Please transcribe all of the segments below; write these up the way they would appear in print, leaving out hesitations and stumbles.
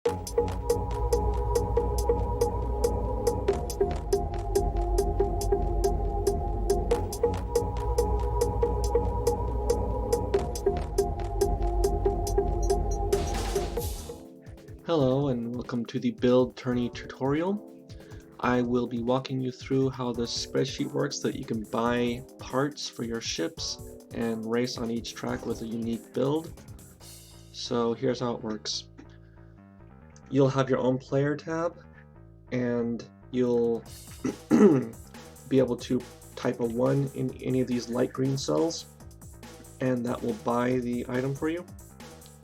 Hello and welcome to the Build Tourney tutorial. I will be walking you through how the spreadsheet works, that you can buy parts for your ships and race on each track with a unique build. So here's how it works. You'll have your own player tab and you'll be able to type a 1 in any of these light green cells and that will buy the item for you.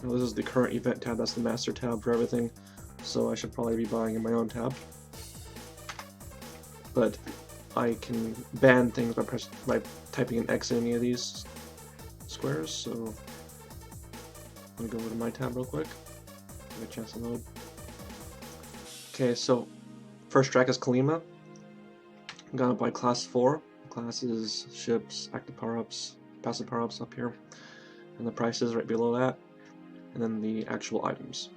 Now this is the current event tab, that's the master tab for everything, so I should probably be buying in my own tab. But I can ban things by typing an X in any of these squares, so I'm going to go over to my tab real quick, give it a chance to load. Okay, so first track is Kalima. I'm going to buy class 4, classes, ships, active power-ups, passive power-ups up here, and the prices right below that. And then the actual items.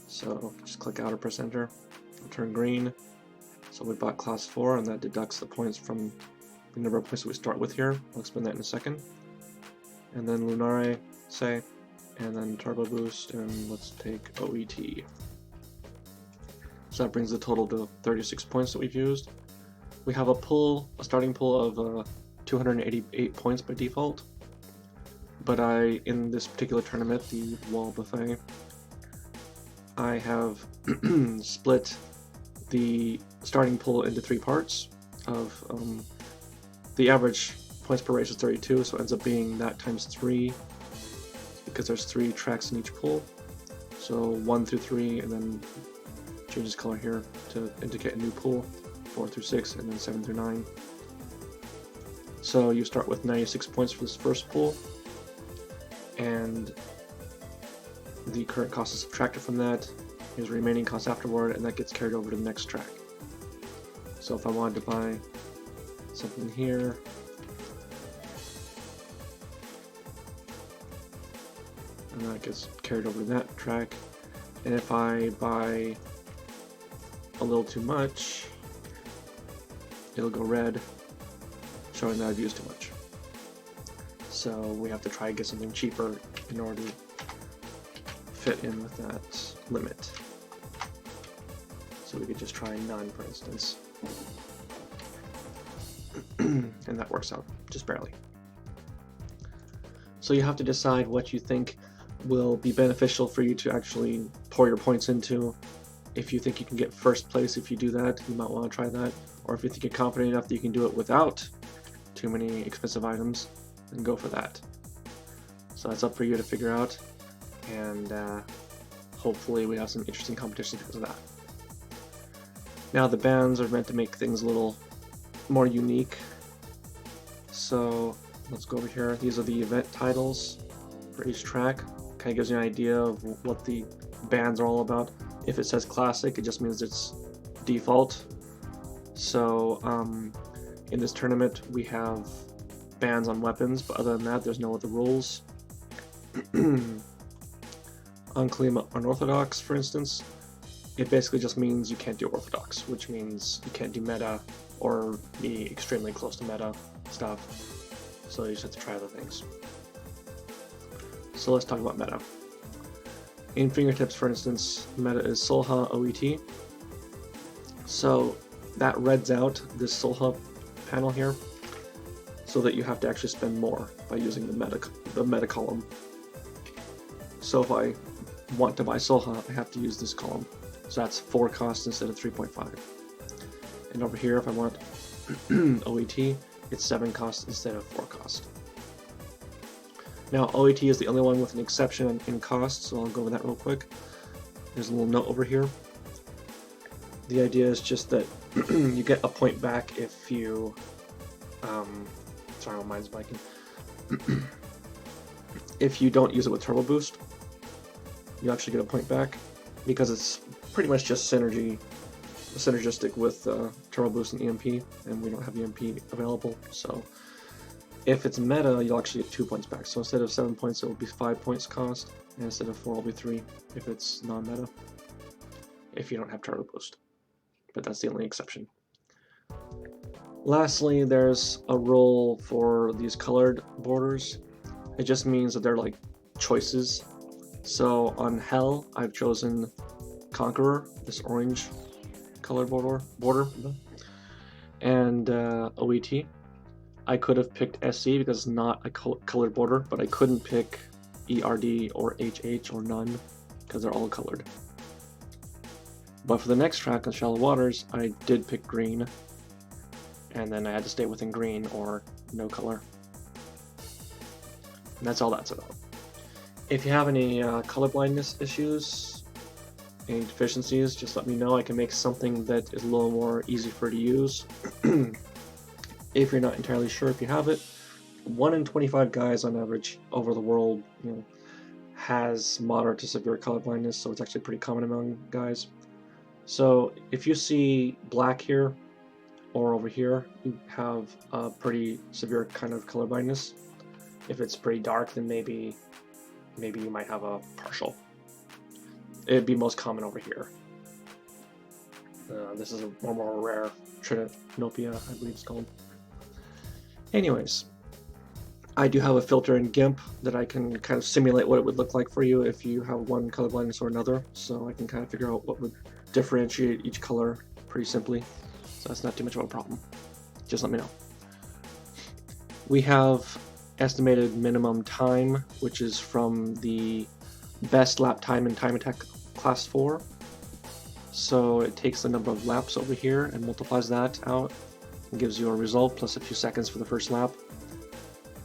So just click out or press enter. It'll turn green. So we bought class 4 and that deducts the points from the number of points that we start with here. I'll explain that in a second. And then Lunare, say, and then Turbo Boost, and let's take OET. So that brings the total to 36 points that we've used. We have a starting pool of 288 points by default. But in this particular tournament, the Wall Buffet, I have split the starting pool into 3 parts. The average points per race is 32, so it ends up being that times 3, because there's 3 tracks in each pool. So 1 through 3, and then changes color here to indicate a new pool, 4 through 6, and then 7 through 9. So you start with 96 points for this first pool. And the current cost is subtracted from that. Here's the remaining cost afterward, and that gets carried over to the next track. So if I wanted to buy something here, and that gets carried over to that track. And if I buy a little too much, it'll go red, showing that I've used too much. So we have to try and get something cheaper in order to fit in with that limit. So we could just try none, for instance. And that works out just barely. So you have to decide what you think will be beneficial for you to actually pour your points into. If you think you can get first place, if you do that, you might want to try that. Or if you think you're confident enough that you can do it without too many expensive items, and go for that. So that's up for you to figure out, and hopefully we have some interesting competitions because of that. Now the bans are meant to make things a little more unique, so let's go over here. These are the event titles for each track. Kind of gives you an idea of what the bans are all about. If it says classic, it just means it's default. So in this tournament we have bans on weapons, but other than that there's no other rules. On Kalima Unorthodox, for instance, it basically just means you can't do orthodox, which means you can't do meta or be extremely close to meta stuff, so you just have to try other things. So let's talk about meta. In Fingertips, for instance, meta is Solha OET, so that reds out this Solha panel here, so that you have to actually spend more by using the meta column. So if I want to buy Solha, I have to use this column. So that's 4 cost instead of 3.5. And over here, if I want OET, it's 7 cost instead of 4 cost. Now OET is the only one with an exception in cost, so I'll go over that real quick. There's a little note over here. The idea is just that you get a point back if you sorry, my mind's blanking. If you don't use it with Turbo Boost, you actually get a point back, because it's pretty much just synergistic with Turbo Boost and EMP, and we don't have EMP available, so If it's meta, you'll actually get 2 points back. So instead of 7 points, it will be 5 points cost, and instead of 4, it'll be 3 if it's non-meta. If you don't have Turbo Boost. But that's the only exception. Lastly, there's a rule for these colored borders. It just means that they're like choices. So on Hell, I've chosen Conqueror, this orange colored border, and OET. I could have picked SC because it's not a colored border, but I couldn't pick ERD or HH or none because they're all colored. But for the next track on Shallow Waters, I did pick green, and then I had to stay within green or no color. And that's all that's about. If you have any color blindness issues, any deficiencies, just let me know. I can make something that is a little more easy for you to use. If you're not entirely sure if you have it, 1 in 25 guys on average over the world, has moderate to severe color blindness, so it's actually pretty common among guys. So if you see black here or over here, you have a pretty severe kind of color blindness. If it's pretty dark, then maybe you might have a partial. It'd be most common over here. This is a more rare tritanopia, I believe it's called. Anyways, I do have a filter in GIMP that I can kind of simulate what it would look like for you if you have one color blindness or another, so I can kind of figure out what would differentiate each color pretty simply. So that's not too much of a problem. Just let me know. We have estimated minimum time, which is from the best lap time in Time Attack Class 4. So it takes the number of laps over here and multiplies that out and gives you a result plus a few seconds for the first lap.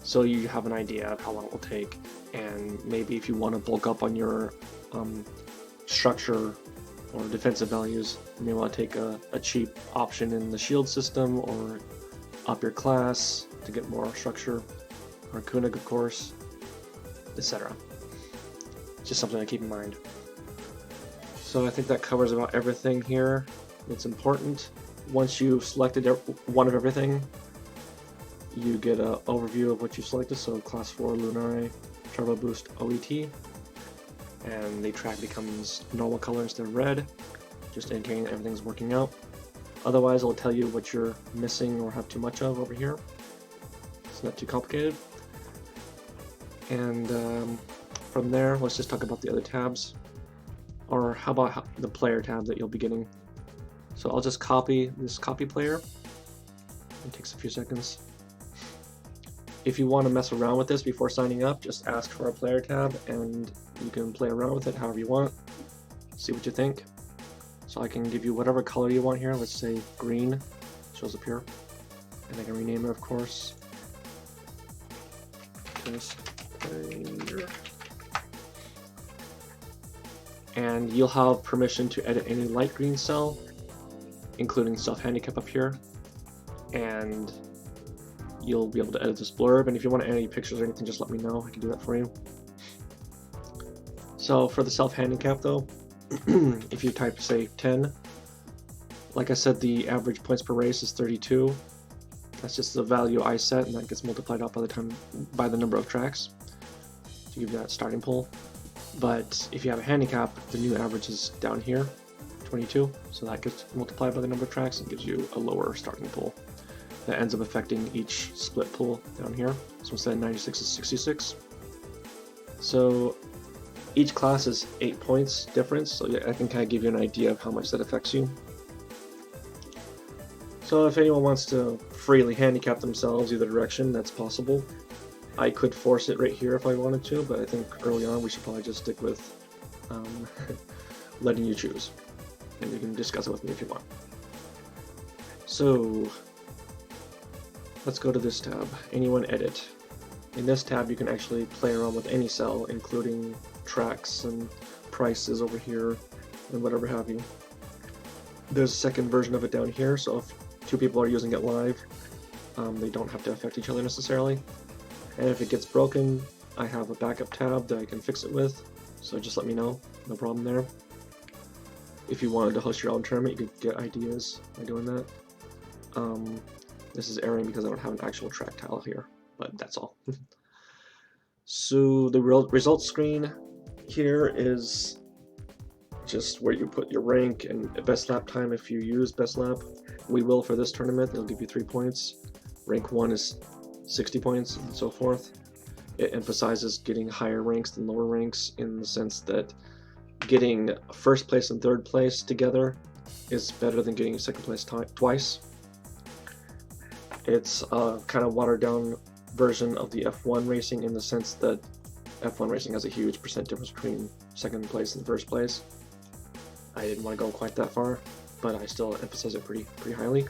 So you have an idea of how long it will take, and maybe if you want to bulk up on your structure or defensive values, you may want to take a cheap option in the shield system or up your class to get more structure, or Kunig of course, etc. Just something to keep in mind. So I think that covers about everything here that's important. Once you've selected one of everything, you get an overview of what you selected, so Class 4 Lunare, Turbo Boost OET, and the track becomes normal color instead of red, just indicating that everything's working out. Otherwise, it'll tell you what you're missing or have too much of over here. It's not too complicated. And from there, let's just talk about the other tabs. Or how about the player tab that you'll be getting. So I'll just copy this copy player. It takes a few seconds. If you want to mess around with this before signing up, just ask for a player tab and you can play around with it however you want. See what you think. So I can give you whatever color you want here. Let's say green, shows up here. And I can rename it, of course. And you'll have permission to edit any light green cell, including self-handicap up here. And you'll be able to edit this blurb, and if you want to add any pictures or anything, just let me know. I can do that for you. So for the self-handicap though, if you type, say, 10, like I said, the average points per race is 32. That's just the value I set, and that gets multiplied out by the number of tracks to give you that starting pool. But if you have a handicap, the new average is down here, 22, so that gets multiplied by the number of tracks and gives you a lower starting pool. That ends up affecting each split pool down here. So instead of 96 is 66. So each class is 8 points difference, so I can kind of give you an idea of how much that affects you. So if anyone wants to freely handicap themselves either direction, that's possible. I could force it right here if I wanted to, but I think early on we should probably just stick with letting you choose. And you can discuss it with me if you want. So let's go to this tab, Anyone Edit. In this tab you can actually play around with any cell, including tracks and prices over here and whatever have you. There's a second version of it down here, so if two people are using it live, they don't have to affect each other necessarily. And if it gets broken, I have a backup tab that I can fix it with, so just let me know, no problem there. If you wanted to host your own tournament, you could get ideas by doing that. This is erroring because I don't have an actual track tile here. but that's all. So the results screen here is just where you put your rank and best lap time if you use best lap. We will for this tournament, it'll give you 3 points. Rank 1 is 60 points and so forth. It emphasizes getting higher ranks than lower ranks in the sense that getting first place and third place together is better than getting second place twice. It's a kind of watered down version of the F1 racing in the sense that F1 racing has a huge percent difference between second place and first place. I didn't want to go quite that far, but I still emphasize it pretty highly.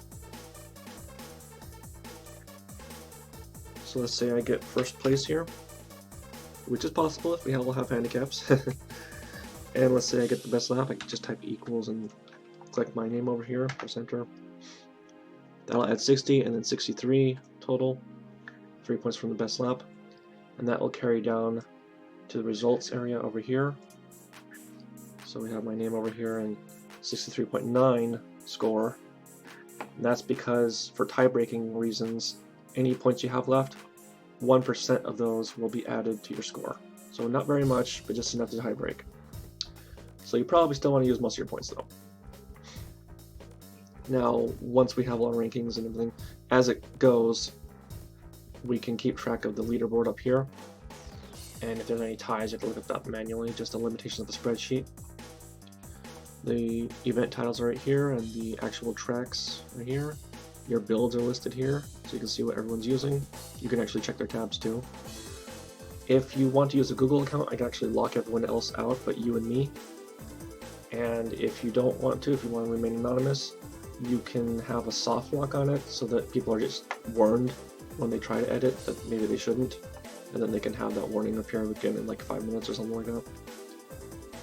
So let's say I get first place here, which is possible if we all have handicaps. And let's say I get the best lap, I can just type equals and click my name over here, press enter. That'll add 60 and then 63 total, 3 points from the best lap. And that will carry down to the results area over here. So we have my name over here and 63.9 score. And that's because for tie-breaking reasons, any points you have left, 1% of those will be added to your score. So not very much, but just enough to tie-break. So you probably still want to use most of your points though. Now, once we have all our rankings and everything, as it goes, we can keep track of the leaderboard up here. And if there's any ties, you have to look at that manually, just a limitation of the spreadsheet. The event titles are right here, and the actual tracks are here. Your builds are listed here, so you can see what everyone's using. You can actually check their tabs too. If you want to use a Google account, I can actually lock everyone else out but you and me. And if you don't want to, if you want to remain anonymous, you can have a soft lock on it so that people are just warned when they try to edit that maybe they shouldn't, and then they can have that warning appear again in like 5 minutes or something like that.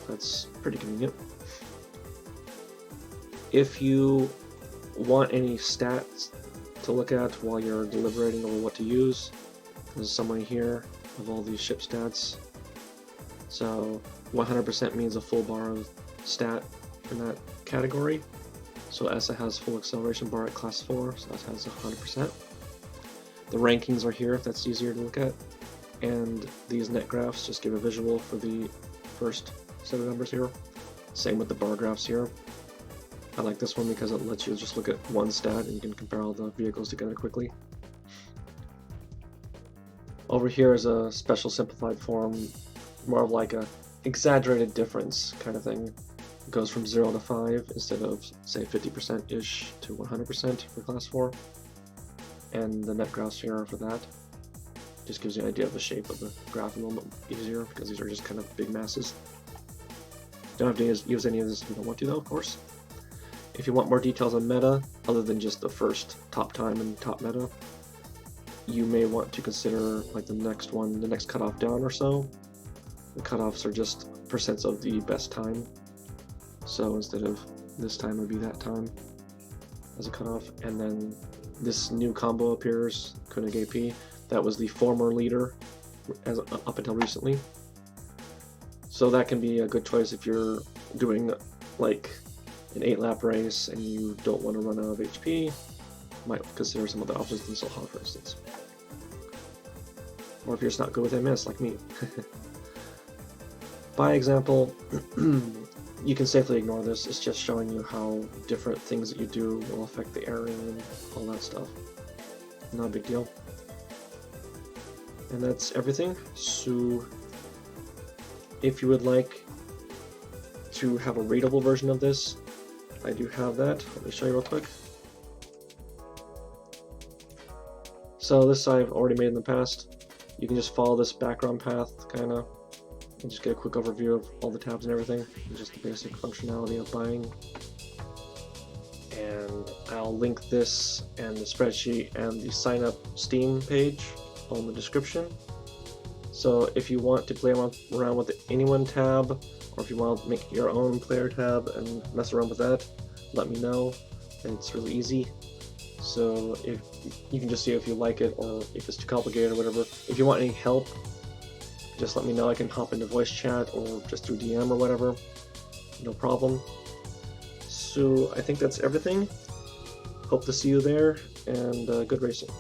That's pretty convenient. If you want any stats to look at while you're deliberating over what to use, there's a summary here of all these ship stats. So 100% means a full bar of stat in that category. So ESA has full acceleration bar at class 4, so that has 100%. The rankings are here if that's easier to look at, and these net graphs just give a visual for the first set of numbers here. Same with the bar graphs here. I like this one because it lets you just look at one stat and you can compare all the vehicles together quickly. Over here is a special simplified form, more of like a exaggerated difference kind of thing. It goes from 0 to 5 instead of, say, 50%-ish to 100% for class 4. And the net graphs here are for that. Just gives you an idea of the shape of the graph a little bit easier because these are just kind of big masses. Don't have to use any of this if you don't want to though, of course. If you want more details on meta, other than just the first top time and top meta, you may want to consider like the next one, the next cutoff down or so. The cutoffs are just percents of the best time. So instead of this time, it would be that time as a cutoff. And then this new combo appears, Koenig AP. That was the former leader up until recently. So that can be a good choice if you're doing like an 8-lap race and you don't want to run out of HP. Might consider some other options than Soha, for instance. Or if you're just not good with MS like me. By example, you can safely ignore this. It's just showing you how different things that you do will affect the airing and all that stuff. Not a big deal. And that's everything. So if you would like to have a readable version of this, I do have that. Let me show you real quick. So this I've already made in the past. You can just follow this background path, kind of, and just get a quick overview of all the tabs and everything. And just the basic functionality of buying. And I'll link this and the spreadsheet and the sign up Steam page on the description. So if you want to play around with the Anyone tab, or if you want to make your own player tab and mess around with that, let me know. It's really easy. So if you can just see if you like it or if it's too complicated or whatever. If you want any help, just let me know. I can hop into voice chat or just through DM or whatever. No problem. So I think that's everything. Hope to see you there, and good racing.